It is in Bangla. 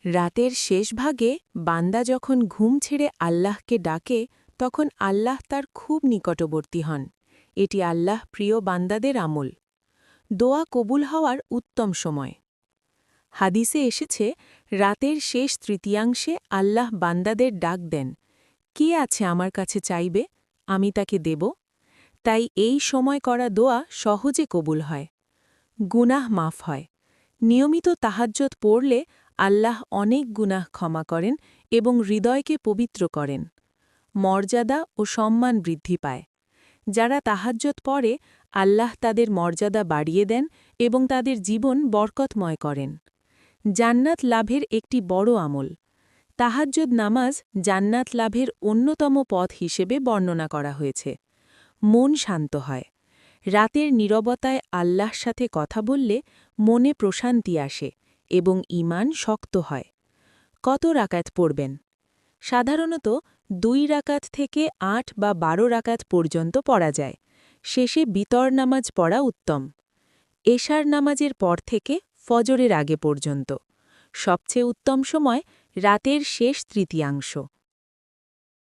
রাতের শেষ ভাগে বান্দা যখন ঘুম ছেড়ে আল্লাহকে ডাকে তখন আল্লাহ তার খুব নিকটবর্তী হন। এটি আল্লাহ প্রিয় বান্দাদের আমল। দোয়া কবুল হওয়ার উত্তম সময়। হাদিসে এসেছে, রাতের শেষ তৃতীয়াংশে আল্লাহ বান্দাদের ডাক দেন, কে আছে আমার কাছে চাইবে, আমি তাকে দেব। তাই এই সময় করা দোয়া সহজে কবুল হয়। গুনাহ মাফ হয়। নিয়মিত তাহাজ্জুদ পড়লে আল্লাহ অনেক গুনাহ ক্ষমা করেন এবং হৃদয়কে পবিত্র করেন। মর্যাদা ও সম্মান বৃদ্ধি পায়। যারা তাহাজ্জুদ পড়ে আল্লাহ তাদের মর্যাদা বাড়িয়ে দেন এবং তাদের জীবন বরকতময় করেন। জান্নাত লাভের একটি বড় আমল। তাহাজ্জুদ নামাজ জান্নাত লাভের অন্যতম পথ হিসেবে বর্ণনা করা হয়েছে। মন শান্ত হয়। রাতের নীরবতায় আল্লাহর সাথে কথা বললে মনে প্রশান্তি আসে এবং ঈমান শক্ত হয়। কত রাকাত পড়বেন? সাধারণত 2 রাকাত থেকে 8 বা 12 রাকাত পর্যন্ত পড়া যায়। শেষে বিতর নামাজ পড়া উত্তম। এশার নামাজের পর থেকে ফজরের আগে পর্যন্ত। সবচেয়ে উত্তম সময় রাতের শেষ তৃতীয়াংশ।